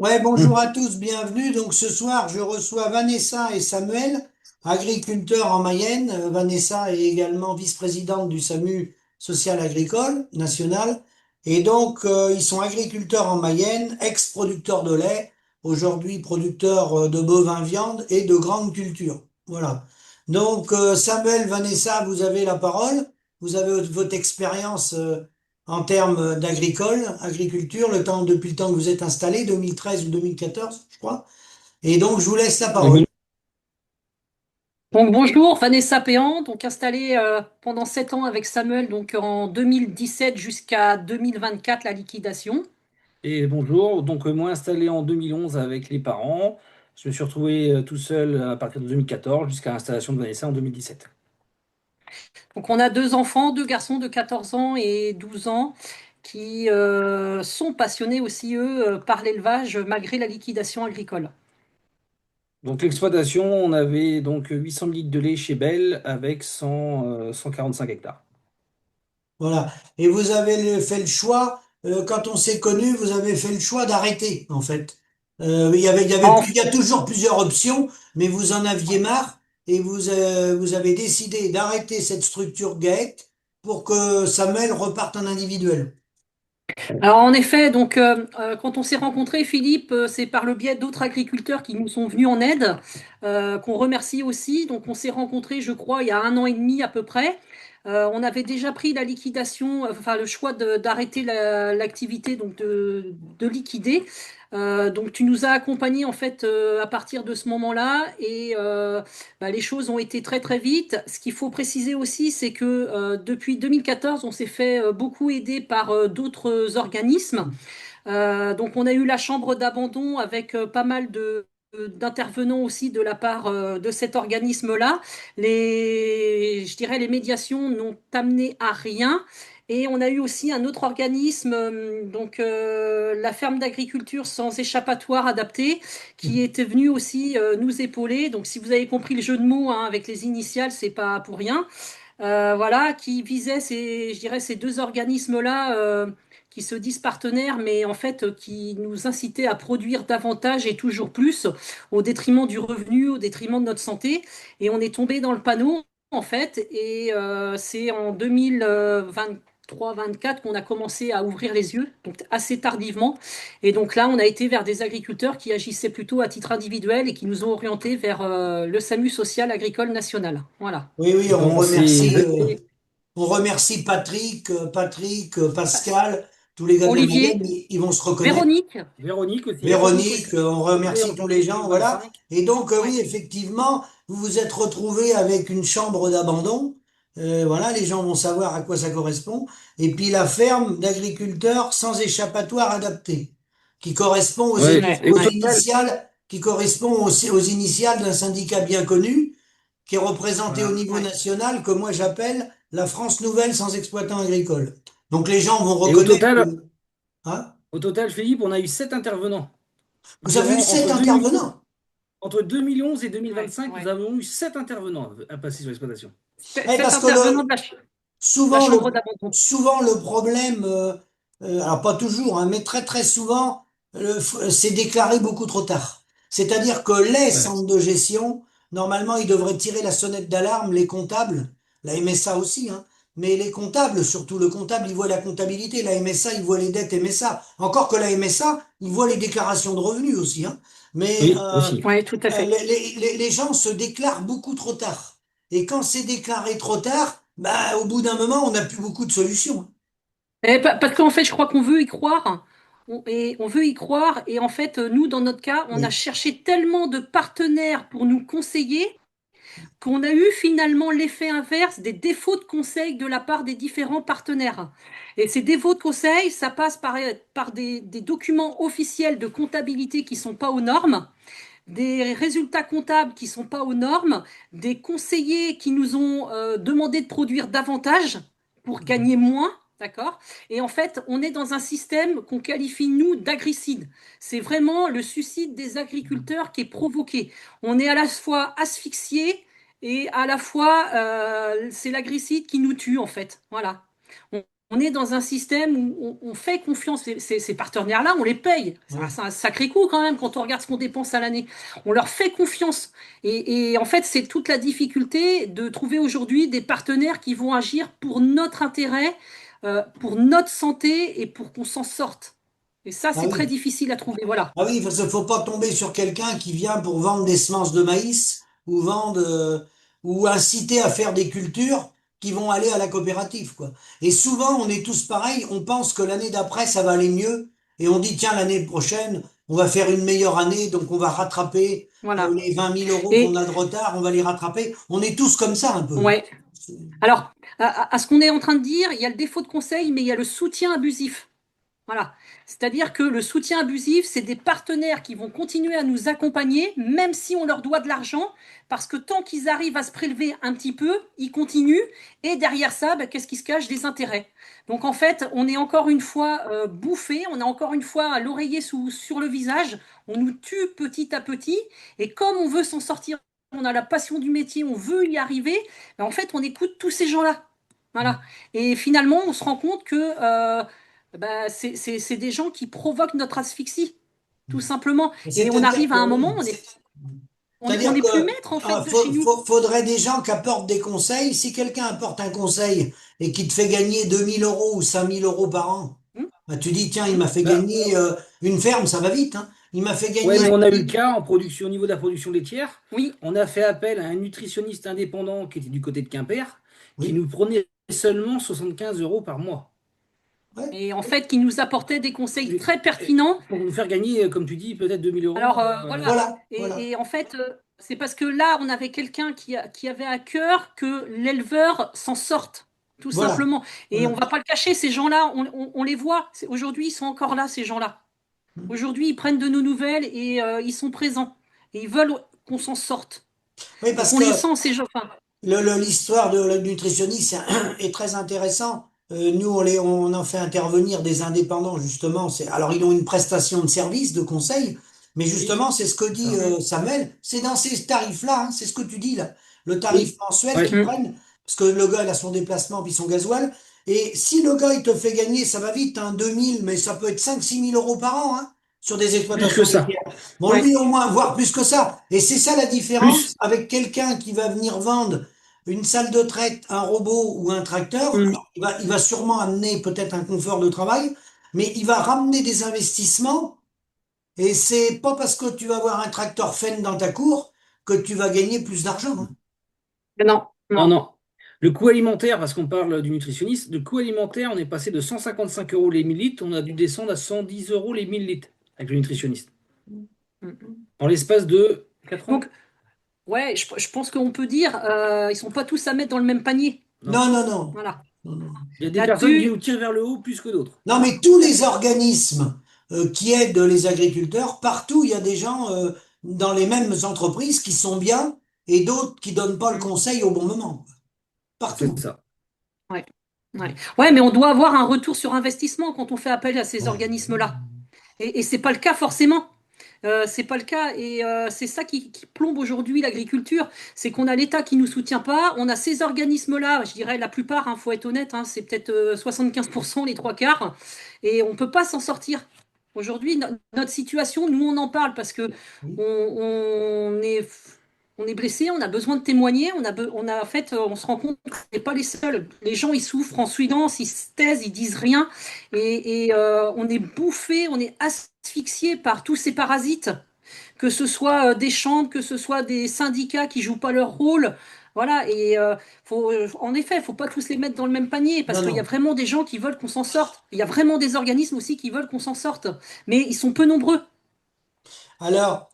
Ouais, bonjour à tous, bienvenue. Donc ce soir, je reçois Vanessa et Samuel, agriculteurs en Mayenne. Vanessa est également vice-présidente du SAMU social agricole national. Et donc, ils sont agriculteurs en Mayenne, ex-producteurs de lait, aujourd'hui producteurs de bovins viande et de grandes cultures. Voilà. Donc, Samuel, Vanessa, vous avez la parole. Vous avez votre expérience en termes agriculture, depuis le temps que vous êtes installé, 2013 ou 2014, je crois. Et donc, je vous laisse la parole. Oui. Donc bonjour, Vanessa Péan, donc installée pendant 7 ans avec Samuel, donc en 2017 jusqu'à 2024 la liquidation. Et bonjour, donc moi installé en 2011 avec les parents, je me suis retrouvé tout seul à partir de 2014 jusqu'à l'installation de Vanessa en 2017. Donc on a deux enfants, deux garçons de 14 ans et 12 ans qui sont passionnés aussi eux par l'élevage malgré la liquidation agricole. Donc l'exploitation, on avait donc 800 litres de lait chez Bell avec 145 hectares. Voilà. Et vous avez fait le choix, quand on s'est connu, vous avez fait le choix d'arrêter, en fait. Il y a toujours plusieurs options, mais vous en aviez marre et vous avez décidé d'arrêter cette structure GAEC pour que Samuel reparte en individuel. Alors en effet, donc quand on s'est rencontrés, Philippe, c'est par le biais d'autres agriculteurs qui nous sont venus en aide, qu'on remercie aussi. Donc on s'est rencontrés, je crois, il y a 1 an et demi à peu près. On avait déjà pris la liquidation, enfin le choix d'arrêter l'activité, donc de liquider. Donc tu nous as accompagnés en fait à partir de ce moment-là et les choses ont été très très vite. Ce qu'il faut préciser aussi, c'est que depuis 2014, on s'est fait beaucoup aider par d'autres organismes. Donc on a eu la chambre d'abandon avec pas mal de d'intervenants aussi de la part de cet organisme-là. Je dirais, les médiations n'ont amené à rien. Et on a eu aussi un autre organisme, la ferme d'agriculture sans échappatoire adapté, qui était venu aussi nous épauler. Donc si vous avez compris le jeu de mots hein, avec les initiales, c'est pas pour rien. Voilà, qui visait je dirais, ces deux organismes-là qui se disent partenaires, mais en fait qui nous incitaient à produire davantage et toujours plus au détriment du revenu, au détriment de notre santé. Et on est tombé dans le panneau, en fait, et c'est en 2023-24 qu'on a commencé à ouvrir les yeux, donc assez tardivement. Et donc là, on a été vers des agriculteurs qui agissaient plutôt à titre individuel et qui nous ont orientés vers le SAMU social agricole national. Voilà. Oui, oui, Et comment c'est... on remercie Pascal, tous les gars de la Mayenne, Olivier, ils vont se reconnaître. Véronique, Véronique aussi, Véronique Véronique, aussi. on arrivée remercie en tous les janvier gens, voilà. 2025. Et donc, Ouais. oui, effectivement, vous vous êtes retrouvés avec une chambre d'abandon. Voilà, les gens vont savoir à quoi ça correspond. Et puis la ferme d'agriculteurs sans échappatoire adapté, qui correspond Ouais, Ouais, et au ouais. total, qui correspond aux initiales d'un syndicat bien connu, qui est représenté au voilà. niveau Ouais. national, que moi j'appelle la France nouvelle sans exploitant agricole. Donc les gens vont Et au reconnaître, total, hein. au total, Philippe, on a eu 7 intervenants. Vous avez eu Durant, sept intervenants. entre 2011 et Ouais, 2025, nous ouais. avons eu 7 intervenants à passer sur l'exploitation. Cet Parce que intervenant de la souvent, chambre d'abandon. souvent le problème, alors pas toujours, hein, mais très très souvent, c'est déclaré beaucoup trop tard. C'est-à-dire que les Ouais. centres de gestion, normalement, ils devraient tirer la sonnette d'alarme, les comptables, la MSA aussi, hein, mais les comptables, surtout le comptable, il voit la comptabilité, la MSA, il voit les dettes MSA. Encore que la MSA, il voit les déclarations de revenus aussi, hein. Mais Oui, aussi. Oui, tout à fait. les gens se déclarent beaucoup trop tard. Et quand c'est déclaré trop tard, bah, au bout d'un moment, on n'a plus beaucoup de solutions. Parce qu'en fait, je crois qu'on veut y croire. Et on veut y croire. Et en fait, nous, dans notre cas, on a Oui. cherché tellement de partenaires pour nous conseiller qu'on a eu finalement l'effet inverse des défauts de conseil de la part des différents partenaires. Et ces défauts de conseil, ça passe par des documents officiels de comptabilité qui sont pas aux normes, des résultats comptables qui sont pas aux normes, des conseillers qui nous ont demandé de produire davantage pour gagner moins. D'accord. Et en fait, on est dans un système qu'on qualifie, nous, d'agricide. C'est vraiment le suicide des agriculteurs qui est provoqué. On est à la fois asphyxié et à la fois, c'est l'agricide qui nous tue, en fait. Voilà. on est dans un système où on fait confiance. Ces partenaires-là, on les paye. Ouais. C'est un sacré coût quand même quand on regarde ce qu'on dépense à l'année. On leur fait confiance. Et en fait, c'est toute la difficulté de trouver aujourd'hui des partenaires qui vont agir pour notre intérêt, pour notre santé et pour qu'on s'en sorte. Et ça, Ah c'est très oui. difficile à trouver. Voilà. Ah oui, parce qu'il faut pas tomber sur quelqu'un qui vient pour vendre des semences de maïs ou ou inciter à faire des cultures qui vont aller à la coopérative, quoi. Et souvent, on est tous pareils, on pense que l'année d'après, ça va aller mieux, et on dit, tiens, l'année prochaine, on va faire une meilleure année, donc on va rattraper Voilà. les 20 000 € qu'on Et a de retard, on va les rattraper. On est tous comme ça un peu. ouais. Alors, à ce qu'on est en train de dire, il y a le défaut de conseil, mais il y a le soutien abusif. Voilà. C'est-à-dire que le soutien abusif, c'est des partenaires qui vont continuer à nous accompagner, même si on leur doit de l'argent, parce que tant qu'ils arrivent à se prélever un petit peu, ils continuent. Et derrière ça, ben, qu'est-ce qui se cache? Des intérêts. Donc en fait, on est encore une fois bouffé, on a encore une fois l'oreiller sur le visage, on nous tue petit à petit, et comme on veut s'en sortir, on a la passion du métier, on veut y arriver, ben, en fait, on écoute tous ces gens-là. Voilà. Et finalement, on se rend compte que bah, c'est des gens qui provoquent notre asphyxie, tout simplement. Et on C'est-à-dire arrive à que, un moment, oui. on C'est-à-dire n'est que plus maître en fait de chez nous. faudrait des gens qui apportent des conseils. Si quelqu'un apporte un conseil et qui te fait gagner 2 000 € ou 5 000 € par an, Hum, bah, tu dis, tiens, il hum, m'a fait Bah, gagner une ferme, ça va vite, hein. Il m'a fait ouais, gagner mais ouais, on a eu le cas en production, au niveau de la production laitière. oui. On a fait appel à un nutritionniste indépendant qui était du côté de Quimper, qui oui, nous prenait seulement 75 euros par mois. ouais, Et en fait, qui nous apportait des conseils Et- très et pertinents. pour nous faire gagner, comme tu dis, peut-être 2000 euros. Alors voilà. voilà, voilà. Et en fait, c'est parce que là, on avait quelqu'un qui avait à cœur que l'éleveur s'en sorte, tout Voilà, simplement. Et on voilà. va pas le cacher, ces gens-là, on les voit. Aujourd'hui, ils sont encore là, ces gens-là. Aujourd'hui, ils prennent de nos nouvelles et ils sont présents. Et ils veulent qu'on s'en sorte. Oui, Donc parce on que les sent, ces gens. Enfin, l'histoire de le nutritionniste est très intéressant. Nous, on en fait intervenir des indépendants, justement. Alors, ils ont une prestation de service, de conseil, mais Oui, justement, c'est ce que c'est dit ça. Samuel, c'est dans ces tarifs-là, hein, c'est ce que tu dis là, le tarif Oui, mensuel qu'ils ouais, mm, prennent, parce que le gars, il a son déplacement puis son gasoil, et si le gars, il te fait gagner, ça va vite, hein, 2 000, mais ça peut être 5 000 à 6 000 € par an, hein, sur des plus que exploitations ça. laitières. Bon, ouais, lui, au moins, voire plus que ça. Et c'est ça la différence Plus. avec quelqu'un qui va venir vendre une salle de traite, un robot ou un tracteur. mm. Alors, il va sûrement amener peut-être un confort de travail, mais il va ramener des investissements. Et c'est pas parce que tu vas avoir un tracteur Fenn dans ta cour que tu vas gagner plus d'argent, hein. Non, Non, non. non. Le coût alimentaire, parce qu'on parle du nutritionniste, le coût alimentaire, on est passé de 155 euros les 1000 litres, on a dû descendre à 110 euros les 1000 litres avec le nutritionniste. Mm. En l'espace de 4 Donc, ans? ouais, je pense qu'on peut dire, ils sont pas tous à mettre dans le même panier. Non. Non, non, non. Voilà. Non, non. Il y a des personnes qui Là-dessus, nous tirent vers le haut plus que d'autres. Non, mais tous les organismes qui aident les agriculteurs, partout, il y a des gens dans les mêmes entreprises qui sont bien et d'autres qui donnent pas le mm, conseil au bon moment. C'est Partout. ça. ouais, ouais. Ouais, mais on doit avoir un retour sur investissement quand on fait appel à ces Ouais. organismes-là. Et c'est pas le cas forcément. C'est pas le cas et c'est ça qui plombe aujourd'hui l'agriculture, c'est qu'on a l'État qui nous soutient pas, on a ces organismes-là, je dirais la plupart, hein, faut être honnête, hein, c'est peut-être 75%, les trois quarts, et on peut pas s'en sortir. Aujourd'hui, notre situation, nous on en parle parce que Oui. on est blessé, on a besoin de témoigner, on a en fait, on se rend compte qu'on n'est pas les seuls. Les gens ils souffrent en silence, ils se taisent, ils disent rien, et on est bouffé, on est asphyxié par tous ces parasites, que ce soit des chambres, que ce soit des syndicats qui jouent pas leur rôle. Voilà, et en effet, il faut pas tous les mettre dans le même panier parce Non, qu'il y a non. vraiment des gens qui veulent qu'on s'en sorte. Il y a vraiment des organismes aussi qui veulent qu'on s'en sorte, mais ils sont peu nombreux. Alors,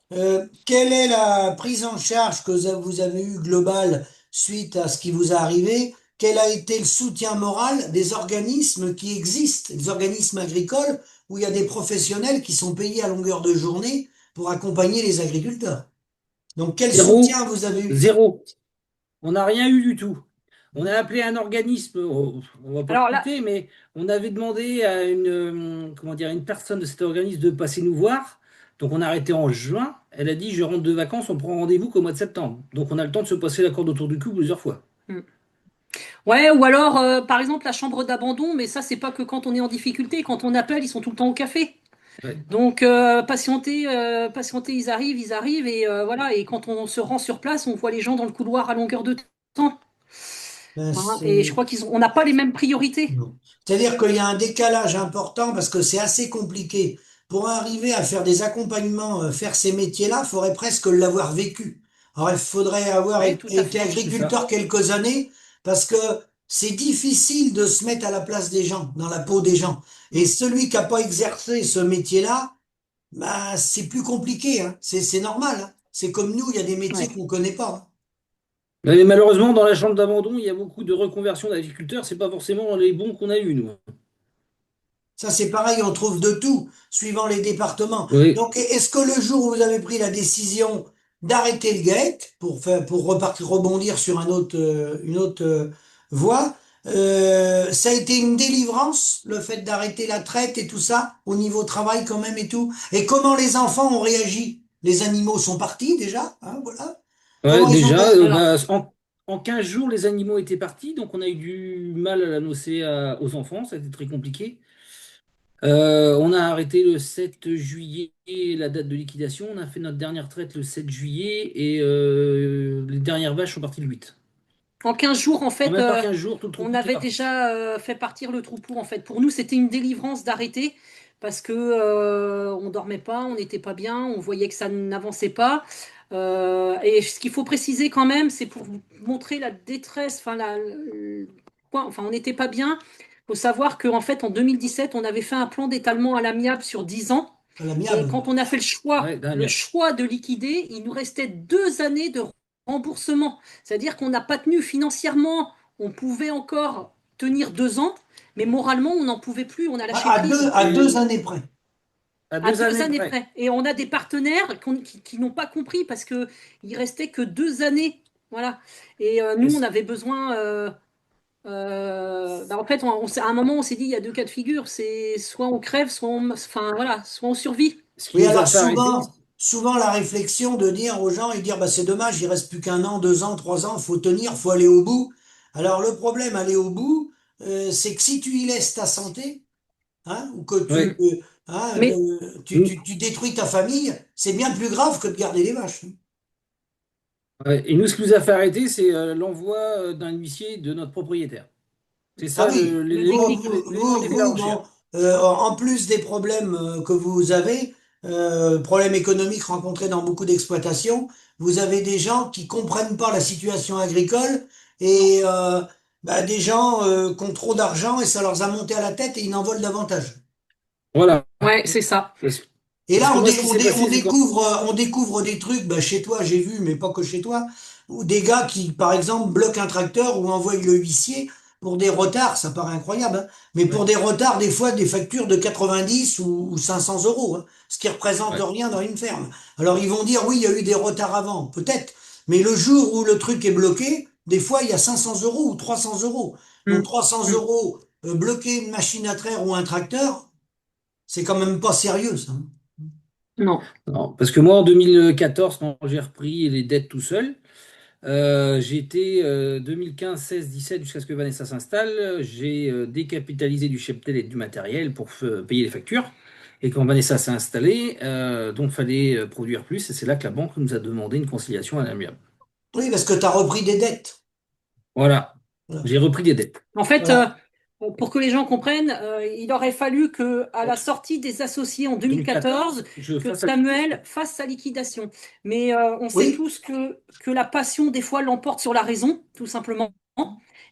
quelle est la prise en charge que vous avez eue globale suite à ce qui vous est arrivé? Quel a été le soutien moral des organismes qui existent, des organismes agricoles où il y a des professionnels qui sont payés à longueur de journée pour accompagner les agriculteurs? Donc, quel Zéro. soutien vous avez eu? Zéro. On n'a rien eu du tout. On a appelé un organisme, on va pas le Alors là, citer, mais on avait demandé à une, comment dire, une personne de cet organisme de passer nous voir. Donc on a arrêté en juin. Elle a dit, je rentre de vacances, on prend rendez-vous qu'au mois de septembre. Donc on a le temps de se passer la corde autour du cou plusieurs fois. hmm. Ouais, ou alors, par exemple, la chambre d'abandon, mais ça, c'est pas que quand on est en difficulté. Quand on appelle, ils sont tout le temps au café. Ouais. Donc, patienter, ils arrivent, et voilà. Et quand on se rend sur place, on voit les gens dans le couloir à longueur de temps. Ben, Hein, et je crois on n'a pas les mêmes priorités. non. C'est-à-dire qu'il y a un décalage important parce que c'est assez compliqué. Pour arriver à faire des accompagnements, faire ces métiers-là, il faudrait presque l'avoir vécu. Alors, il faudrait avoir Oui, tout à été fait. C'est ça. agriculteur quelques années parce que c'est difficile de se mettre à la place des gens, dans la peau des gens. Et Mm. celui qui n'a pas exercé ce métier-là, bah, c'est plus compliqué, hein. C'est normal, hein. C'est comme nous, il y a des métiers Ouais. qu'on connaît pas, hein. Mais malheureusement, dans la chambre d'abandon, il y a beaucoup de reconversions d'agriculteurs. C'est pas forcément les bons qu'on a eus, nous. Ça, c'est pareil, on trouve de tout, suivant les départements. Oui. Donc, est-ce que le jour où vous avez pris la décision d'arrêter le GAEC, pour repartir, rebondir sur une autre voie, ça a été une délivrance, le fait d'arrêter la traite et tout ça, au niveau travail quand même et tout? Et comment les enfants ont réagi? Les animaux sont partis déjà, hein, voilà. Ouais, Comment ils ont déjà, réagi? Alors, en 15 jours, les animaux étaient partis, donc on a eu du mal à l'annoncer aux enfants, ça a été très compliqué. On a arrêté le 7 juillet la date de liquidation, on a fait notre dernière traite le 7 juillet et les dernières vaches sont parties le 8. en 15 jours, en En fait, même pas 15 jours, tout le on troupeau était avait parti. déjà fait partir le troupeau. En fait, pour nous, c'était une délivrance d'arrêter parce que on dormait pas, on n'était pas bien, on voyait que ça n'avançait pas. Et ce qu'il faut préciser quand même, c'est pour vous montrer la détresse, enfin enfin, on n'était pas bien. Il faut savoir qu'en fait, en 2017, on avait fait un plan d'étalement à l'amiable sur 10 ans. À Et l'amiable. quand on a fait Ouais, le dernière. choix de liquider, il nous restait 2 années de remboursement. C'est-à-dire qu'on n'a pas tenu financièrement, on pouvait encore tenir 2 ans, mais moralement, on n'en pouvait plus, on a lâché prise. À deux Et années près. à À deux deux années années près. près. Et on a des partenaires qui n'ont pas compris parce que il restait que 2 années. Voilà. Et Et nous, on avait besoin. En fait, à un moment, on s'est dit, il y a deux cas de figure. C'est soit on crève, enfin voilà, soit on survit. ce qui Oui, nous a alors fait arrêter, souvent la réflexion de dire aux gens et dire bah c'est dommage, il reste plus qu'un an, 2 ans, 3 ans, faut tenir, faut aller au bout. Alors le problème, aller au bout, c'est que si tu y laisses ta santé, hein, ou que Mm. Mais ouais. tu détruis ta famille, c'est bien plus grave que de garder les vaches, hein. Ouais, et nous, ce qui nous a fait arrêter, c'est l'envoi d'un huissier de notre propriétaire. C'est Ah ça oui, le déclic. l'élément bon, déclencheur. en plus des problèmes que vous avez, problèmes économiques rencontrés dans beaucoup d'exploitations, vous avez des gens qui comprennent pas la situation agricole Non. et bah, des gens qui ont trop d'argent et ça leur a monté à la tête et ils en volent davantage. Voilà. Ouais, c'est ça. Parce, Et parce là, que moi, ce qui s'est passé, c'est quand. on découvre des trucs, bah, chez toi, j'ai vu, mais pas que chez toi, où des gars qui, par exemple, bloquent un tracteur ou envoient le huissier pour des retards, ça paraît incroyable, hein, mais pour Ouais, des retards, des fois, des factures de 90 ou 500 euros, hein, ce qui représente ouais. rien dans une ferme. Alors, ils vont dire, oui, il y a eu des retards avant, peut-être, mais le jour où le truc est bloqué, des fois, il y a 500 euros ou 300 euros. Donc, Mm. 300 Mm. euros, bloquer une machine à traire ou un tracteur, c'est quand même pas sérieux, ça, hein. Non. Non, parce que moi, en 2014, quand j'ai repris les dettes tout seul, j'ai été 2015, 16, 17 jusqu'à ce que Vanessa s'installe. J'ai décapitalisé du cheptel et du matériel pour payer les factures. Et quand Vanessa s'est installée, donc fallait produire plus. Et c'est là que la banque nous a demandé une conciliation à l'amiable. Oui, parce que tu as repris des dettes. Voilà. Voilà. J'ai repris des dettes. En fait, Voilà. pour que les gens comprennent, il aurait fallu que, à la sortie des associés en 2014, 2014, je que fasse la Samuel liquidation. fasse sa liquidation. Mais on sait Oui, tous que la passion, des fois, l'emporte sur la raison, tout simplement.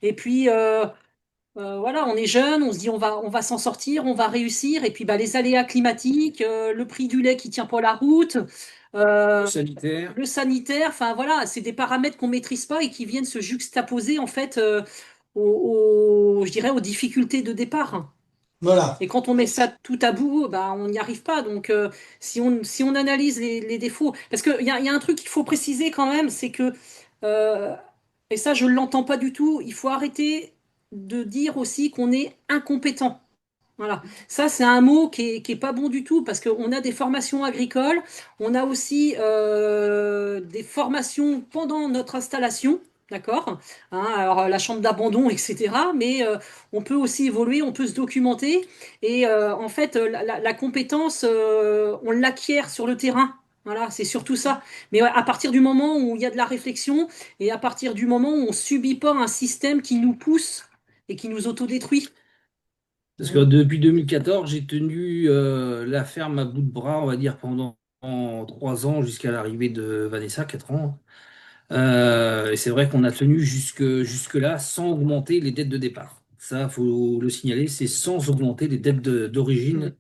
Et puis, voilà, on est jeune, on se dit on va s'en sortir, on va réussir. Et puis, bah, les aléas climatiques, le prix du lait qui tient pas la route, Le euh, sanitaire. le sanitaire, enfin voilà, c'est des paramètres qu'on maîtrise pas et qui viennent se juxtaposer en fait je dirais aux difficultés de départ. voilà. Et quand on met ça tout à bout, bah, on n'y arrive pas. Donc si on analyse les défauts, parce qu'il y a un truc qu'il faut préciser quand même, c'est que, euh, et ça je ne l'entends pas du tout, il faut arrêter de dire aussi qu'on est incompétent. Voilà. Ça, c'est un mot qui est pas bon du tout parce qu'on a des formations agricoles, on a aussi des formations pendant notre installation. d'accord? Hein, alors la chambre d'abandon, etc. Mais on peut aussi évoluer, on peut se documenter. Et en fait, la compétence, on l'acquiert sur le terrain. Voilà, c'est surtout ça. Mais ouais, à partir du moment où il y a de la réflexion et à partir du moment où on subit pas un système qui nous pousse et qui nous autodétruit. Parce que depuis 2014, j'ai tenu la ferme à bout de bras, on va dire, pendant 3 ans jusqu'à l'arrivée de Vanessa, 4 ans. Et c'est vrai qu'on a tenu jusque-là sans augmenter les dettes de départ. Ça, faut le signaler, c'est sans augmenter les dettes Mm. d'origine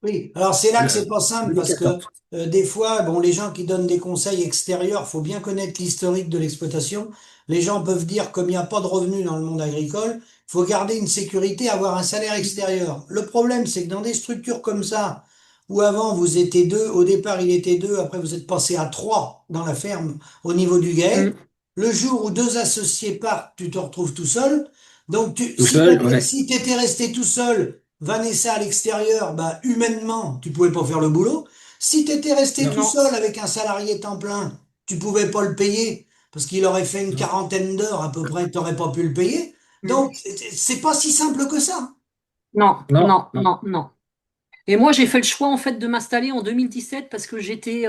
Oui, alors c'est là que c'est le- pas simple parce que 2014. des fois, bon, les gens qui donnent des conseils extérieurs, faut bien connaître l'historique de l'exploitation. Les gens peuvent dire, comme il n'y a pas de revenus dans le monde agricole, faut garder une sécurité, avoir un salaire extérieur. Le problème, c'est que dans des structures comme ça, où avant vous étiez deux, au départ il était deux, après vous êtes passé à trois dans la ferme au niveau du GAEC, Mm. le jour où deux associés partent, tu te retrouves tout seul. Donc Tout seul, ouais. si t'étais resté tout seul, Vanessa à l'extérieur, bah, humainement, tu pouvais pas faire le boulot. Si tu étais resté tout Non, Non. seul avec un salarié temps plein, tu pouvais pas le payer parce qu'il aurait fait une non, quarantaine d'heures à peu près, tu n'aurais pas pu le payer. Mm. Donc, c'est pas si simple que ça. Non, non, non, non. non, non. Et moi, j'ai fait le choix en fait de m'installer en 2017 parce que j'étais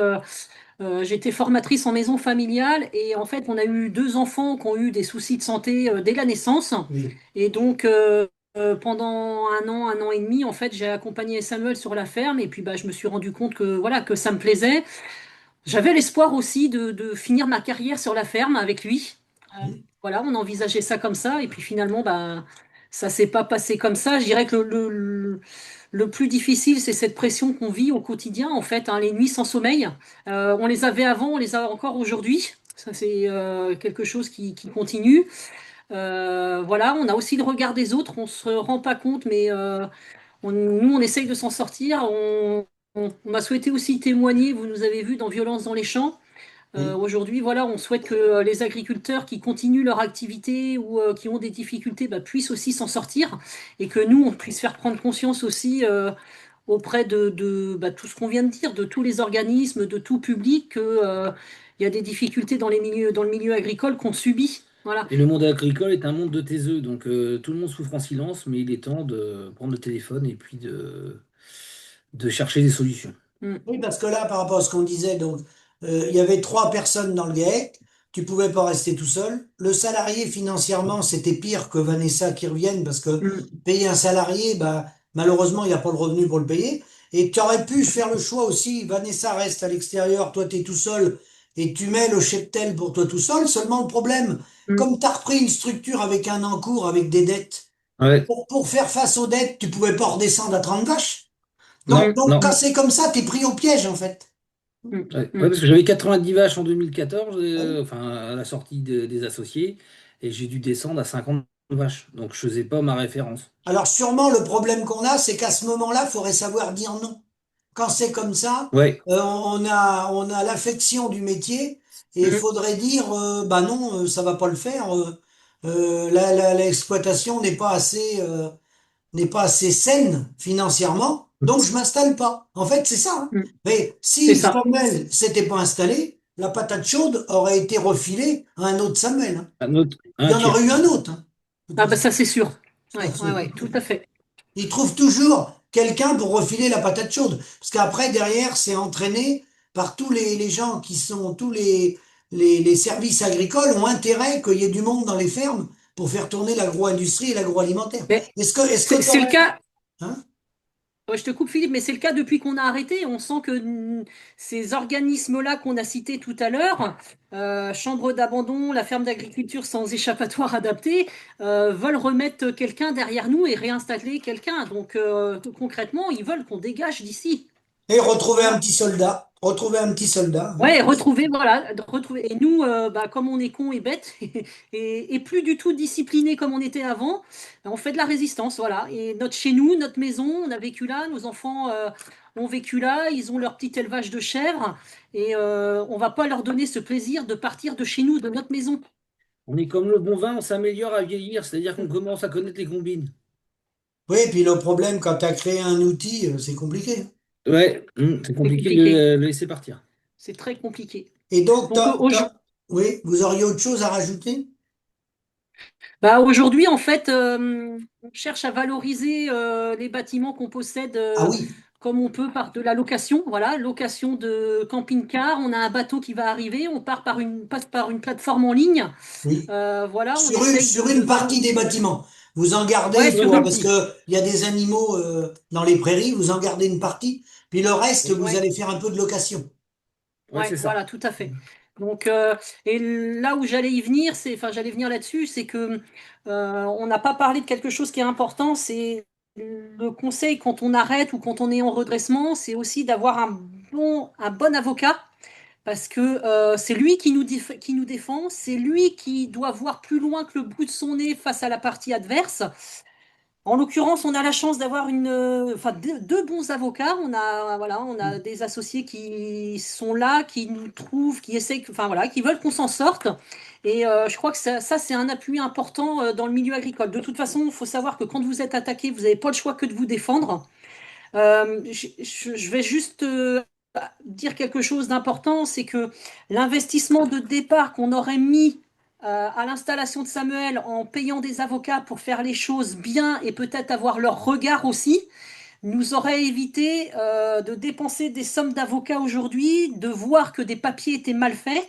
formatrice en maison familiale et en fait, on a eu deux enfants qui ont eu des soucis de santé dès la naissance. Oui. Et donc, pendant un an et demi, en fait, j'ai accompagné Samuel sur la ferme et puis bah, je me suis rendu compte que voilà que ça me plaisait. J'avais l'espoir aussi de finir ma carrière sur la ferme avec lui. Voilà, on envisageait ça comme ça et puis finalement, bah, ça s'est pas passé comme ça. Je dirais que le plus difficile, c'est cette pression qu'on vit au quotidien, en fait, hein, les nuits sans sommeil. On les avait avant, on les a encore aujourd'hui. Ça, c'est quelque chose qui continue. Voilà, on a aussi le regard des autres, on se rend pas compte, mais nous, on essaye de s'en sortir. On m'a souhaité aussi témoigner, vous nous avez vu dans Violence dans les champs. Oui. Aujourd'hui, voilà, on souhaite que les agriculteurs qui continuent leur activité ou qui ont des difficultés bah, puissent aussi s'en sortir et que nous, on puisse faire prendre conscience aussi auprès de tout ce qu'on vient de dire, de tous les organismes, de tout public, que, il y a des difficultés dans le milieu agricole qu'on subit. Voilà. Et le monde agricole est un monde de taiseux, donc tout le monde souffre en silence, mais il est temps de prendre le téléphone et puis de chercher des solutions. Mm. Oui, parce que là, par rapport à ce qu'on disait, donc, il y avait trois personnes dans le GAEC, tu pouvais pas rester tout seul. Le salarié, financièrement, c'était pire que Vanessa qui revienne, parce que Mm. payer un salarié, bah, malheureusement, il n'y a pas le revenu pour le payer. Et tu aurais pu faire le choix aussi, Vanessa reste à l'extérieur, toi tu es tout seul, et tu mets le cheptel pour toi tout seul. Seulement le problème, Mm. comme tu as repris une structure avec un encours, avec des dettes, Ouais, pour faire face aux dettes, tu pouvais pas redescendre à 30 vaches. non, Mm. Donc non. quand c'est comme ça, tu es pris au piège, en fait. Mm. Ouais, ouais, Mm. parce que j'avais 90 vaches en 2014, Oui. enfin à la sortie des associés, et j'ai dû descendre à 50 vaches. Donc je faisais pas ma référence. Alors sûrement le problème qu'on a, c'est qu'à ce moment-là, il faudrait savoir dire non. Quand c'est comme ça, Ouais, on a l'affection du métier et il Mm. faudrait dire bah non, ça va pas le faire. L'exploitation n'est pas assez saine financièrement, donc je m'installe pas. En fait, c'est ça, hein. Mm. Mais C'est si ça. Samuel s'était pas installé, la patate chaude aurait été refilée à un autre Samuel, hein. Il y un en aurait tiers. eu un autre, hein, de toute Ah bah façon. ça c'est sûr. Ça, Ouais, ouais, c'est- ouais, tout à fait. Il trouve toujours quelqu'un pour refiler la patate chaude. Parce qu'après, derrière, c'est entraîné par tous les gens qui sont, tous les services agricoles ont intérêt qu'il y ait du monde dans les fermes pour faire tourner l'agro-industrie et l'agroalimentaire. Mais Est-ce que c'est le t'aurais, cas. hein? Je te coupe Philippe, mais c'est le cas depuis qu'on a arrêté. On sent que ces organismes-là qu'on a cités tout à l'heure, Chambre d'abandon, la ferme d'agriculture sans échappatoire adapté, veulent remettre quelqu'un derrière nous et réinstaller quelqu'un. Donc concrètement, ils veulent qu'on dégage d'ici. Et retrouver un Voilà. petit soldat. Retrouver un petit soldat, hein. Ouais, retrouver, voilà, retrouver. Et nous, bah, comme on est cons et bêtes et plus du tout disciplinés comme on était avant, bah, on fait de la résistance, voilà. Et notre chez nous, notre maison, on a vécu là, nos enfants ont vécu là, ils ont leur petit élevage de chèvres et on va pas leur donner ce plaisir de partir de chez nous, de notre maison. On est comme le bon vin, on s'améliore à vieillir, c'est-à-dire qu'on commence à connaître les combines. Oui, et puis le problème, quand tu as créé un outil, c'est compliqué, hein. Ouais, c'est C'est compliqué de compliqué, le laisser partir. c'est très compliqué. Et donc, Donc aujourd'hui, Oui, vous auriez autre chose à rajouter? Bah, aujourd'hui, en fait, on cherche à valoriser les bâtiments qu'on possède Ah oui, comme on peut par de la location. Voilà, location de camping-car. On a un bateau qui va arriver. On passe par une plateforme en ligne. oui. Voilà, on Sur essaye sur de une partie des valoriser. bâtiments. Vous en Ouais, gardez sur pour, une. parce que il y a des animaux dans les prairies, vous en gardez une partie, puis le reste, Oui, vous Ouais. allez faire un peu de location. ouais, Ouais, c'est ça. voilà, tout à fait. Donc, et là où j'allais y venir, enfin, j'allais venir là-dessus, c'est que on n'a pas parlé de quelque chose qui est important, c'est le conseil quand on arrête ou quand on est en redressement, c'est aussi d'avoir un bon avocat, parce que c'est lui qui nous défend, c'est lui qui doit voir plus loin que le bout de son nez face à la partie adverse. En l'occurrence, on a la chance d'avoir enfin, deux bons avocats. Voilà, on a des associés qui sont là, qui nous trouvent, qui essaient, enfin voilà, qui veulent qu'on s'en sorte. Et je crois que ça, c'est un appui important dans le milieu agricole. De toute façon, il faut savoir que quand vous êtes attaqué, vous n'avez pas le choix que de vous défendre. Je vais juste dire quelque chose d'important, c'est que l'investissement de départ qu'on aurait mis à l'installation de Samuel en payant des avocats pour faire les choses bien et peut-être avoir leur regard aussi, nous aurait évité de dépenser des sommes d'avocats aujourd'hui, de voir que des papiers étaient mal faits.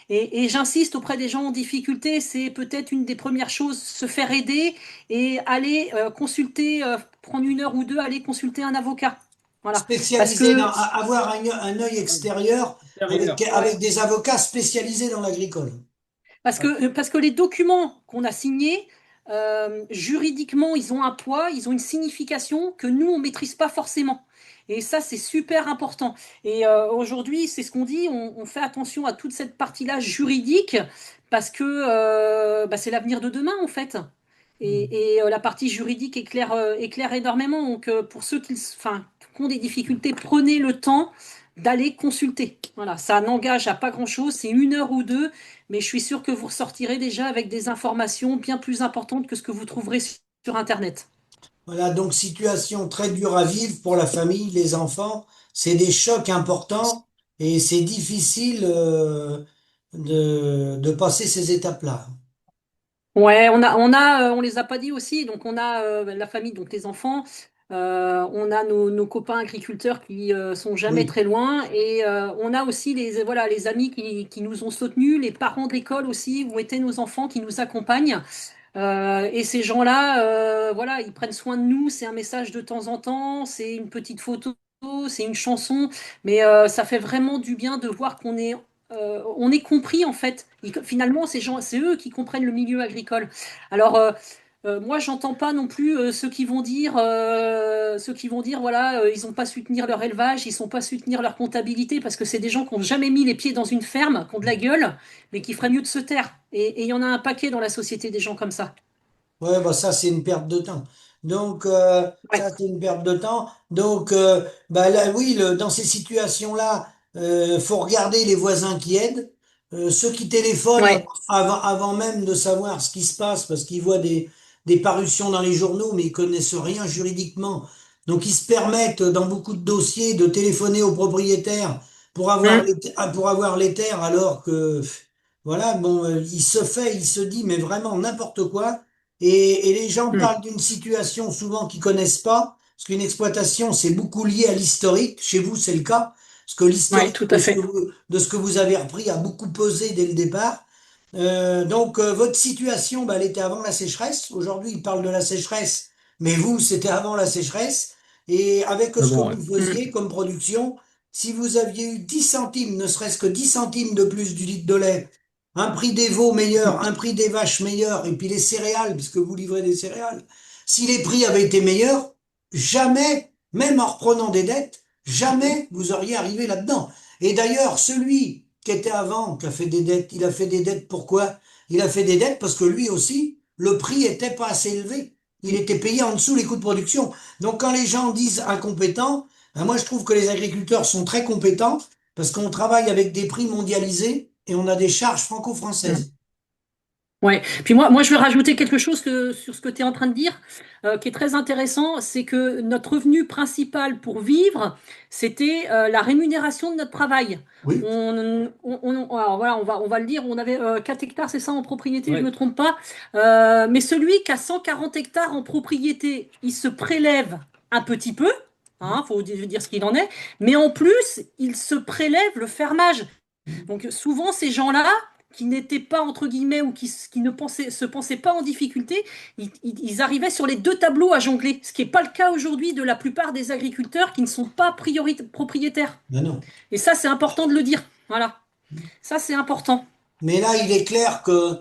Et j'insiste auprès des gens en difficulté, c'est peut-être une des premières choses, se faire aider et aller consulter, prendre une heure ou deux, aller consulter un avocat. Voilà. Parce Spécialisé que avoir un œil extérieur Extérieur. ouais, avec des avocats spécialisés dans l'agricole. Ouais. Parce que les documents qu'on a signés, juridiquement, ils ont un poids, ils ont une signification que nous, on ne maîtrise pas forcément. Et ça, c'est super important. Et aujourd'hui, c'est ce qu'on dit, on fait attention à toute cette partie-là juridique parce que bah, c'est l'avenir de demain, en fait. Et la partie juridique éclaire énormément. Donc, pour ceux enfin, qui ont des difficultés, prenez le temps d'aller consulter. Voilà, ça n'engage à pas grand-chose, c'est une heure ou deux, mais je suis sûre que vous ressortirez déjà avec des informations bien plus importantes que ce que vous trouverez sur Internet. Voilà, donc situation très dure à vivre pour la famille, les enfants. C'est des chocs importants et c'est difficile de passer ces étapes-là. Ouais, on les a pas dit aussi. Donc on a la famille, donc les enfants. On a nos copains agriculteurs qui sont jamais Oui. très loin, et on a aussi voilà, les amis qui nous ont soutenus, les parents de l'école aussi, où étaient nos enfants qui nous accompagnent. Et ces gens-là, voilà, ils prennent soin de nous. C'est un message de temps en temps, c'est une petite photo, c'est une chanson, mais ça fait vraiment du bien de voir on est compris en fait. Finalement, ces gens, c'est eux qui comprennent le milieu agricole. Alors, moi, j'entends pas non plus ceux qui vont dire, voilà, ils n'ont pas su tenir leur élevage, ils sont pas su tenir leur comptabilité, parce que c'est des gens qui n'ont jamais mis les pieds dans une ferme, qui ont de la gueule, mais qui ferait mieux de se taire. Et il y en a un paquet dans la société des gens comme ça. Ouais, bah ça c'est une perte de temps. Donc Ouais, ça c'est une perte de temps. Donc bah là, oui, dans ces situations-là, faut regarder les voisins qui aident, ceux qui téléphonent ouais. avant même de savoir ce qui se passe parce qu'ils voient des parutions dans les journaux, mais ils connaissent rien juridiquement. Donc ils se permettent dans beaucoup de dossiers de téléphoner aux propriétaires Hum, pour avoir les terres alors que voilà, bon, il se dit mais vraiment n'importe quoi. Et les gens hum. parlent d'une situation souvent qu'ils connaissent pas, parce qu'une exploitation, c'est beaucoup lié à l'historique. Chez vous, c'est le cas, parce que Ouais, l'historique tout à fait. de ce que vous avez repris a beaucoup pesé dès le départ. Donc, votre situation, bah, elle était avant la sécheresse. Aujourd'hui, ils parlent de la sécheresse, mais vous, c'était avant la sécheresse. Et avec Ah ce que bon, ouais. vous faisiez comme production, si vous aviez eu 10 centimes, ne serait-ce que 10 centimes de plus du litre de lait, un prix des veaux meilleur, un prix des vaches meilleur, et puis les céréales, puisque vous livrez des céréales. Si les prix avaient été meilleurs, jamais, même en reprenant des dettes, jamais vous auriez arrivé là-dedans. Et d'ailleurs, celui qui était avant, qui a fait des dettes, il a fait des dettes pourquoi? Il a fait des dettes parce que lui aussi, le prix était pas assez élevé. Il était payé en dessous les coûts de production. Donc quand les gens disent incompétents, ben moi je trouve que les agriculteurs sont très compétents parce qu'on travaille avec des prix mondialisés et on a des charges Hum. franco-françaises. Ouais. Puis moi, je vais rajouter quelque chose sur ce que tu es en train de dire, qui est très intéressant, c'est que notre revenu principal pour vivre, c'était la rémunération de notre travail. Oui, Alors voilà, on va le dire, on avait 4 hectares, c'est ça, en propriété, je me Ouais. trompe pas. Mais celui qui a 140 hectares en propriété, il se prélève un petit peu, hein, faut dire ce qu'il en est, mais en plus, il se prélève le fermage. Donc souvent, ces gens-là, qui n'étaient pas, entre guillemets, ou qui ne se pensaient pas en difficulté, ils arrivaient sur les deux tableaux à jongler, ce qui n'est pas le cas aujourd'hui de la plupart des agriculteurs qui ne sont pas propriétaires. ben non. Et ça, c'est important de le dire. Voilà, ça, c'est important. Mais là, il est clair que,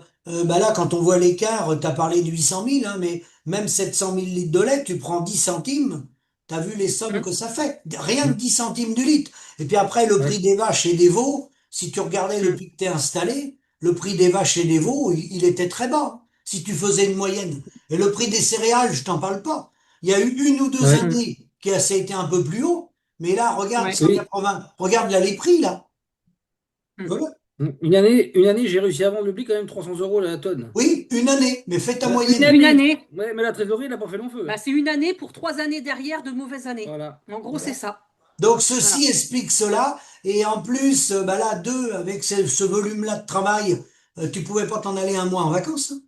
bah là, quand on voit l'écart, tu as parlé de 800 000, hein, mais même 700 000 litres de lait, tu prends 10 centimes, tu as vu les sommes Mm, que ça fait. Rien que Mm. 10 centimes du litre. Et puis après, le Ouais. prix des vaches et des veaux, si tu regardais mm, depuis que tu es installé, le prix des vaches et des veaux, il était très bas, si tu faisais une moyenne. Et le prix des céréales, je t'en parle pas. Il y a eu une ou deux Ouais. mm. années ça a été un peu plus haut, mais là, regarde Ouais. 180, regarde là les prix, là. Mm. Voilà. Une année, j'ai réussi à vendre le blé quand même 300 euros la tonne. Oui, une année, mais fais ta Ouais. Une moyenne. année. Ouais, mais la trésorerie, elle n'a pas fait long feu, Bah, hein. c'est une année pour 3 années derrière de mauvaises années. Voilà. En gros, c'est Voilà. ça. Donc ceci Voilà. explique cela. Et en plus, bah là, deux, avec ce volume-là de travail, tu pouvais pas t'en aller un mois en vacances, hein.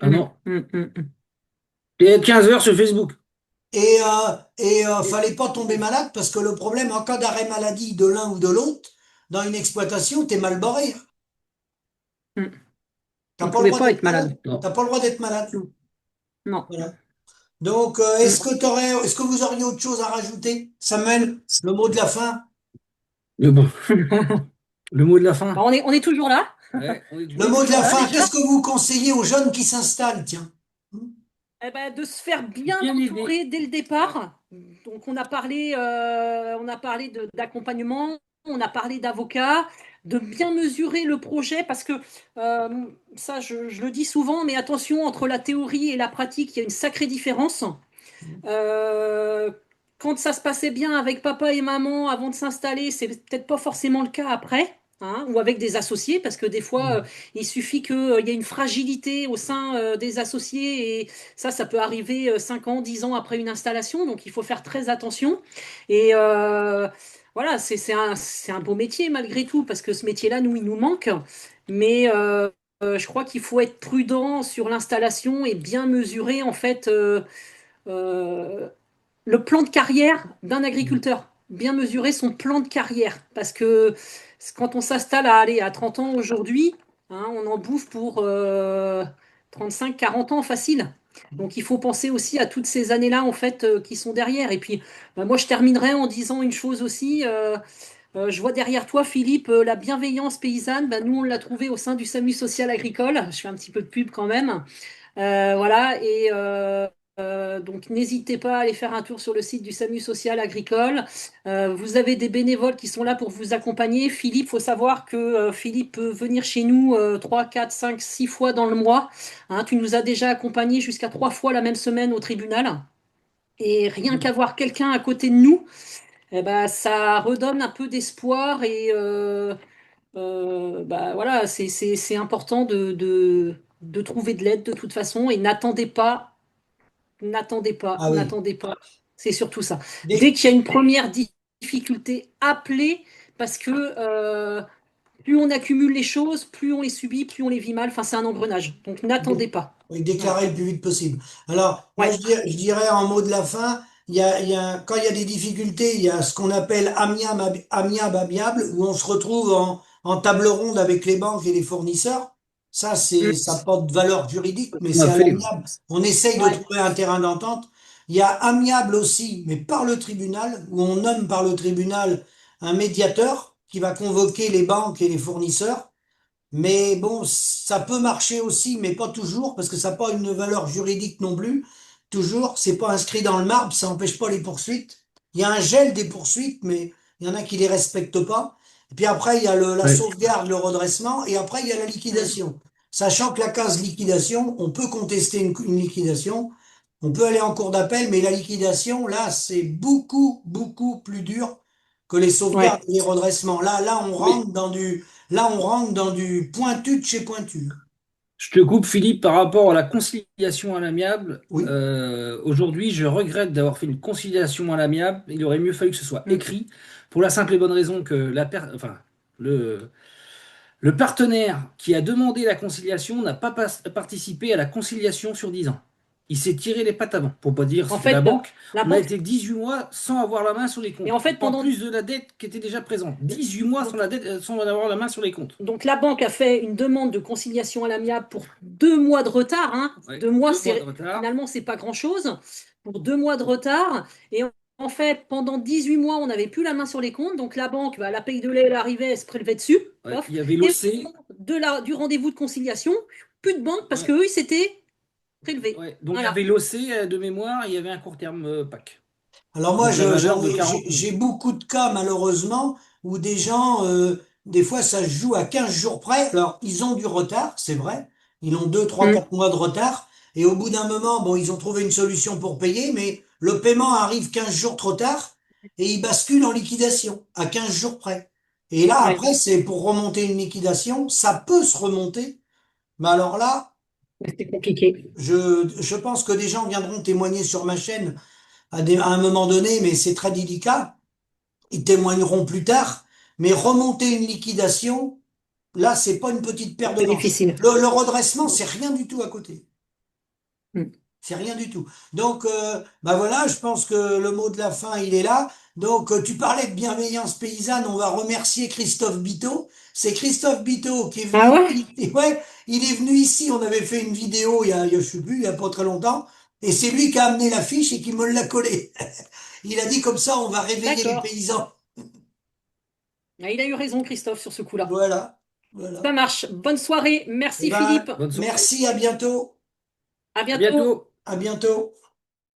Ah Mm, non. mm, mm, mm. Et 15 heures sur Facebook. Fallait pas tomber malade parce que le problème, en cas d'arrêt maladie de l'un ou de l'autre, dans une exploitation, t'es mal barré, hein. Mm. T'as On pas le pouvait droit pas d'être être malade. malade. Non. T'as pas le droit d'être malade. Non. Non. Voilà. Donc, Mm. est-ce que vous auriez autre chose à rajouter? Samuel, le mot de la fin? Mais bon, le mot de la Bah, fin. on est toujours là. Ouais, on est On Le est toujours. mot de toujours la là fin, déjà. qu'est-ce que vous conseillez aux jeunes qui s'installent, tiens? Eh ben, de se faire bien Bien aidé. entourer dès le Ouais. départ. Donc, on a parlé d'accompagnement, on a parlé d'avocat, de bien mesurer le projet parce que euh, ça, je le dis souvent, mais attention, entre la théorie et la pratique, il y a une sacrée différence. Euh, Quand ça se passait bien avec papa et maman avant de s'installer, c'est peut-être pas forcément le cas après. Hein, ou avec des associés, parce que des fois, il suffit qu'il y ait une fragilité au sein des associés, et ça peut arriver 5 ans, 10 ans après une installation, donc il faut faire très attention. Et voilà, c'est un beau métier malgré tout, parce que ce métier-là, nous, il nous manque, mais je crois qu'il faut être prudent sur l'installation et bien mesurer, en fait, euh, le plan de carrière d'un agriculteur, bien mesurer son plan de carrière, parce que quand on s'installe à 30 ans aujourd'hui, hein, on en bouffe pour 35-40 ans facile. Donc il faut penser aussi à toutes ces années-là en fait qui sont derrière. Et puis bah, moi je terminerai en disant une chose aussi. Je vois derrière toi Philippe la bienveillance paysanne. Bah, nous on l'a trouvée au sein du SAMU social agricole. Je fais un petit peu de pub quand même. Voilà, et donc n'hésitez pas à aller faire un tour sur le site du SAMU social agricole. Vous avez des bénévoles qui sont là pour vous accompagner. Philippe, faut savoir que Philippe peut venir chez nous 3, 4, 5, 6 fois dans le mois. Hein, tu nous as déjà accompagnés jusqu'à 3 fois la même semaine au tribunal. Et rien qu'avoir quelqu'un à côté de nous, eh ben, ça redonne un peu d'espoir et bah, voilà, c'est important de trouver de l'aide de toute façon et n'attendez pas, Ah oui. n'attendez pas. C'est surtout ça. Dès Dès- qu'il y a une première difficulté, appelez parce que plus on accumule les choses, plus on les subit, plus on les vit mal. Enfin, c'est un engrenage. Donc n'attendez pas. Oui, Voilà. déclarer le plus vite possible. Alors, moi, Ouais. je dirais en mot de la fin, quand il y a des difficultés, il y a ce qu'on appelle amiable, amiable, où on se retrouve en table ronde avec les banques et les fournisseurs. Ça n'a pas de valeur juridique, mais On c'est a à fait. l'amiable. On essaye de Ouais. trouver un terrain d'entente. Il y a amiable aussi, mais par le tribunal, où on nomme par le tribunal un médiateur qui va convoquer les banques et les fournisseurs. Mais bon, ça peut marcher aussi, mais pas toujours, parce que ça n'a pas une valeur juridique non plus. Toujours, c'est pas inscrit dans le marbre, ça n'empêche pas les poursuites. Il y a un gel des poursuites, mais il y en a qui les respectent pas. Et puis après, il y a la Ouais. sauvegarde, le redressement, et après, il y a la Mm. liquidation. Sachant que la case liquidation, on peut contester une liquidation, on peut aller en cours d'appel, mais la liquidation, là, c'est beaucoup, beaucoup plus dur que les sauvegardes Ouais. et les redressements. Là, Mais on rentre dans du pointu de chez pointu. Je te coupe, Philippe, par rapport à la conciliation à l'amiable. Oui. Aujourd'hui, je regrette d'avoir fait une conciliation à l'amiable. Il aurait mieux fallu que ce soit Mm. écrit, pour la simple et bonne raison que enfin, le partenaire qui a demandé la conciliation n'a pas participé à la conciliation sur 10 ans. Il s'est tiré les pattes avant, pour pas dire En c'était la fait, banque. la On a banque, été 18 mois sans avoir la main sur les et comptes, en fait, en pendant, plus de la dette qui était déjà présente. 18 mois sans donc, la dette, sans avoir la main sur les comptes. donc la banque a fait une demande de conciliation à l'amiable pour 2 mois de retard, hein. Ouais, 2 mois, 2 mois de retard. finalement, c'est pas grand-chose. Pour 2 mois de retard. Et en fait, pendant 18 mois, on n'avait plus la main sur les comptes. Donc la banque, bah, la paye de lait, elle arrivait, elle se prélevait dessus. Ouais, Pof. il y avait Et au l'OC. moment du rendez-vous de conciliation, plus de banque parce Ouais, qu'eux, ils s'étaient prélevés. ouais. Donc il y Voilà. avait l'OC de mémoire, il y avait un court terme PAC. Alors moi, Donc la valeur j'en de ai, 40 000. j'ai beaucoup de cas malheureusement où des gens, des fois, ça se joue à 15 jours près. Alors ils ont du retard, c'est vrai. Ils ont 2, 3, Mm. 4 mois de retard. Et au bout d'un moment, bon, ils ont trouvé une solution pour payer, mais le paiement arrive 15 jours trop tard et ils basculent en liquidation à 15 jours près. Et là, Ouais. après, c'est pour remonter une liquidation, ça peut se remonter. Mais alors là, C'est compliqué. je pense que des gens viendront témoigner sur ma chaîne à un moment donné, mais c'est très délicat. Ils témoigneront plus tard. Mais remonter une liquidation, là, c'est pas une petite paire de C'est manches. difficile. Le redressement, c'est rien du tout à côté. Mm. C'est rien du tout. Donc, bah voilà, je pense que le mot de la fin, il est là. Donc, tu parlais de bienveillance paysanne, on va remercier Christophe Biteau. C'est Christophe Biteau qui est Ah venu, ouais? ouais, il est venu ici, on avait fait une vidéo je sais plus, il y a pas très longtemps, et c'est lui qui a amené l'affiche et qui me l'a collé. Il a dit comme ça, on va réveiller les D'accord. paysans. Ah, il a eu raison, Christophe, sur ce coup-là. Voilà, Ça voilà. marche. Bonne soirée. Eh Merci, ben, Philippe. Bonne soirée. merci, à bientôt. À À bientôt. bientôt. À bientôt.